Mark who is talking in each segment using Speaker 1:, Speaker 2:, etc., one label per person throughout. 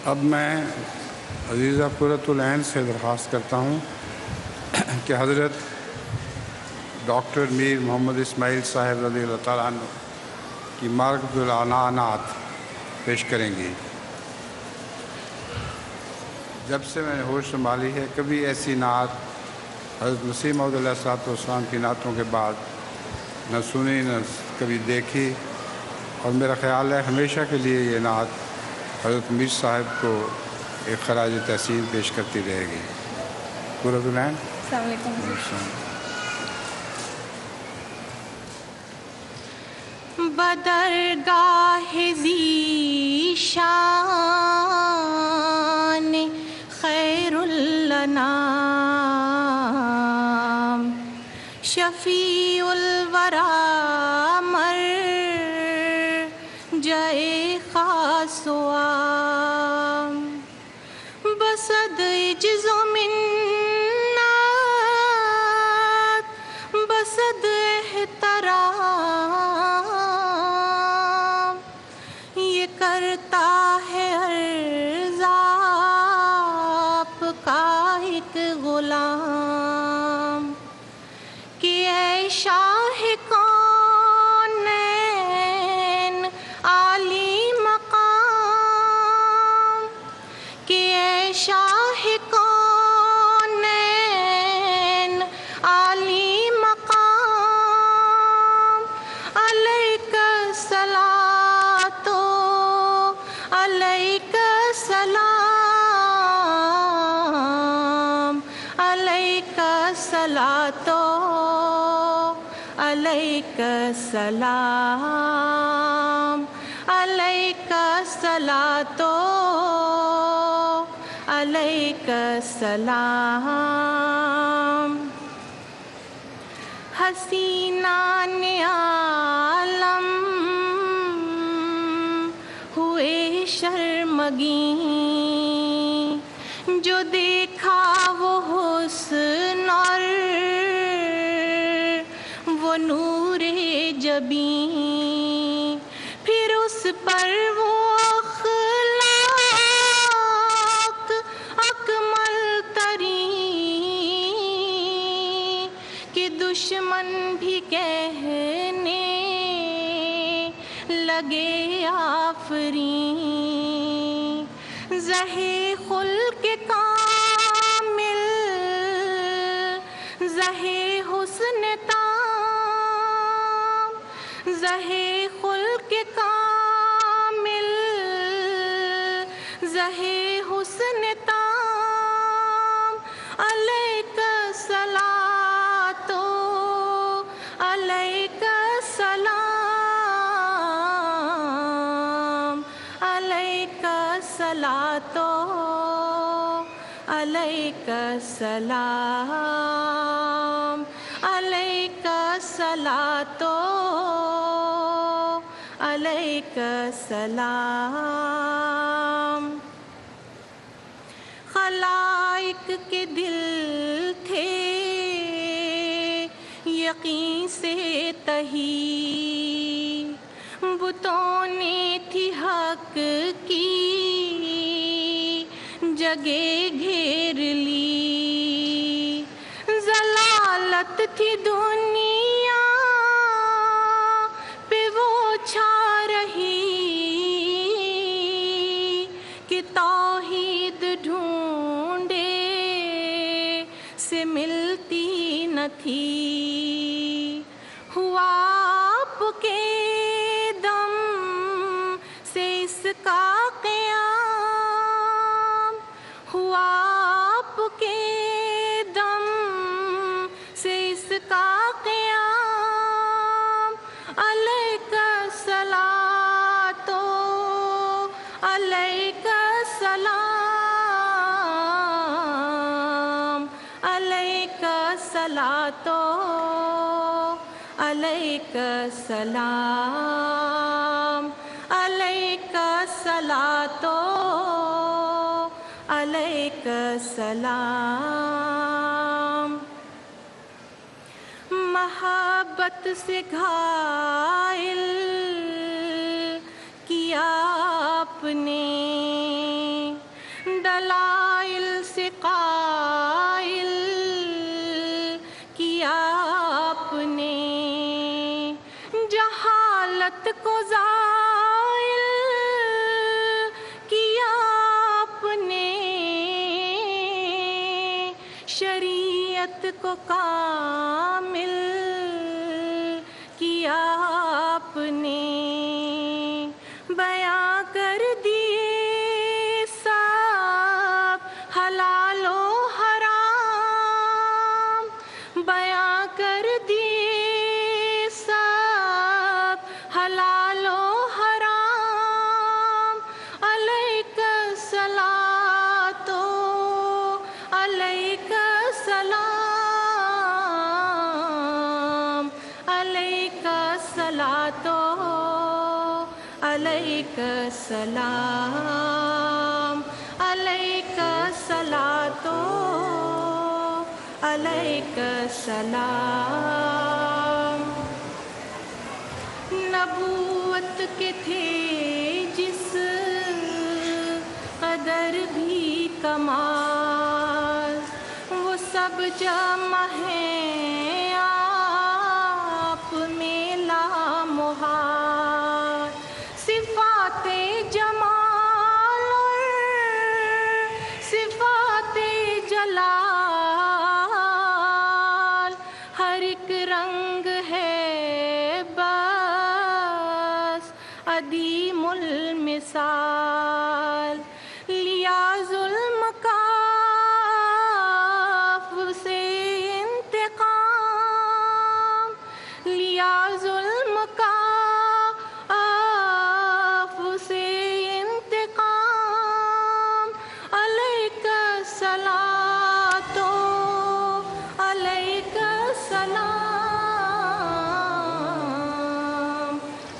Speaker 1: اب میں عزیزہ قرۃ العین سے درخواست کرتا ہوں کہ حضرت ڈاکٹر میر محمد اسماعیل صاحب رضی اللہ تعالیٰ عنہ کی معرکۃ العنانات پیش کریں گی۔ جب سے میں نے ہوش سنبھالی ہے کبھی ایسی نعت حضرت مسیح موعود علیہ الصلوۃ والسلام کی نعتوں کے بعد نہ سنی نہ کبھی دیکھی، اور میرا خیال ہے ہمیشہ کے لیے یہ نعت حضرت میر صاحب کو ایک خراج تحسین پیش کرتی رہے گی۔ قرۃ العین۔
Speaker 2: السلام علیکم۔ بدرگاہ ذی شان خیر الانام شفیع الورا مرجع خاص و عام بصد عجز و منت بصد احترام یہ کرتا ہے عرض آپ کا ایک غلام کہ اے شاہ کونین عالی مقام، کہ اے شاہ کونین عالی مقام، علیک الصلاۃ علیک السلام علیک الصلاۃ علیک السلام علیک الصلاۃ علیک السلام۔ حسینان عالم ہوئے شرمگیں، جو دیکھا وہ حسن اور وہ نور جبیں، پھر اس پر وہ اخلاق اکمل ترین کہ دشمن بھی کہنے لگے آفرین، زہے خلق کامل زہے حسن تام، زہے خلق کامل زہے حسن تام، علیک الصلاۃ علیک السلام علیک الصلاۃ علیک السلام علیک الصلاۃ علیک السلام۔ خلائق کے دل تھے یقین سے تہی، بتوں نے تھی حق کی جگہ گھیر لی، ضلالت تھی دنیا پہ وہ چھا رہی کہ توحید ڈھونڈے سے ملتی نہ تھی، ہوا آپ کے دم سے اس کا قیام، ہوا آپ کے دم سے اس کا قیام، علیک الصلاۃ علیک السلام علیک الصلاۃ علیک السلام علیک الصلاۃ علیک السلام۔ محبت سے گھائل کیا آپ نے دلائل سے قائل کیا آپ نے، جہالت کو زائل کیا آپ نے، شریعت کو کامل کیا آپ نے، بیاں کر دیے سب حلال و حرام، بیاں کر دیے سب حلال و حرام، علیک الصلاۃ علیک السلام، علیک الصلاۃ علیک السلام، علیک الصلاۃ علیک السلام۔ نبوت کے تھے جس قدر بھی کمال، وہ سب جمع ہیں آپ میں لامحال، صفات جمال اور صفات جلال، ہر ایک رنگ ہے بس عدیم المثال، لیا ظلم کاف سے انتقام، لیا ظلم کاف سے انتقام، علیک الصلاۃ علیک السلام،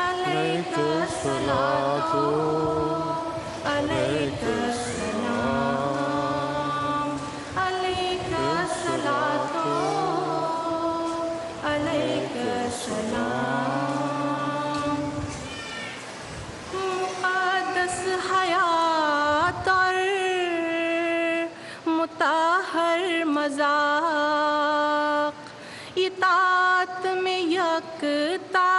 Speaker 2: علیک الصلاۃ علیک السلام، علیک الصلاۃ علیک السلام۔ مقدس حیات اور مطہر مذاق، اطاعت میں یکتا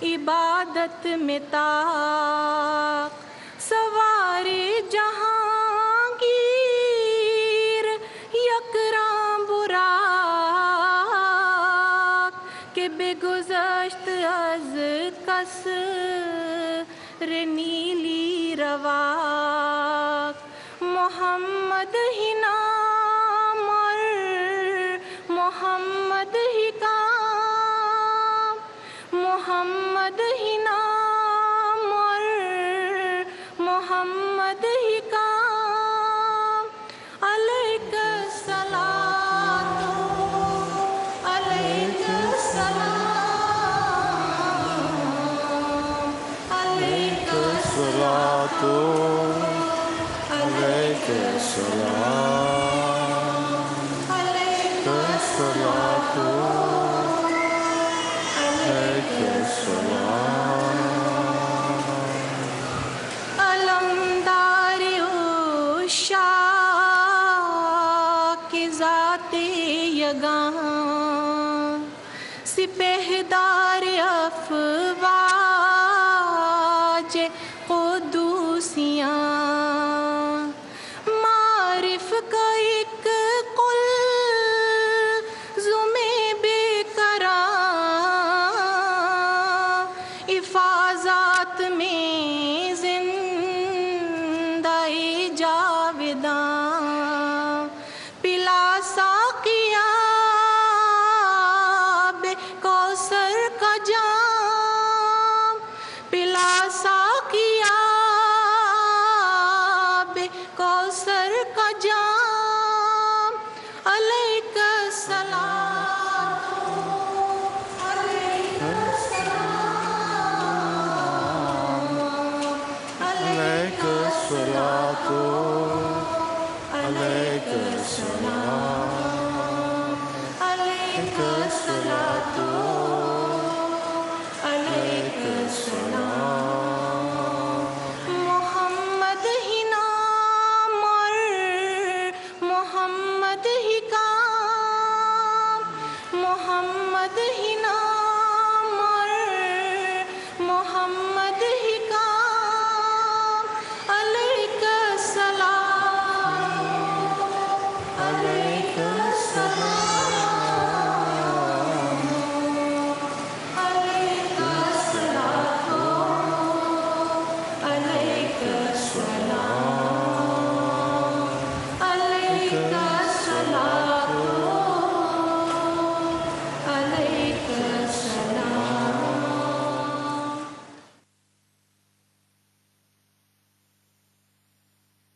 Speaker 2: عبادت میں طاق، سوارے جہانگیر یکرام براق، کہ بے گذشت از کثر نیلی رواق، محمد ہی نام اور محمد ہی کام، محمد ہی نام اور محمد ہی کام، علیک الصلاۃ علیک السلام، علیک الصلاۃ علیک السلام، علیک الصلاۃ علیک السلام۔ علمدار عشاق ذات یگاں، سپہدار افواج قدوسیاں، معرف کا ایک قلزم بے قرار، افاظات میں زندہ جاوداں، پلا ساقیا بے کوثر کا جام، پلا ساقیا بے کوثر کا جام، علیک الصلاۃ علیک السلام، علیک الصلاۃ علیک السلام،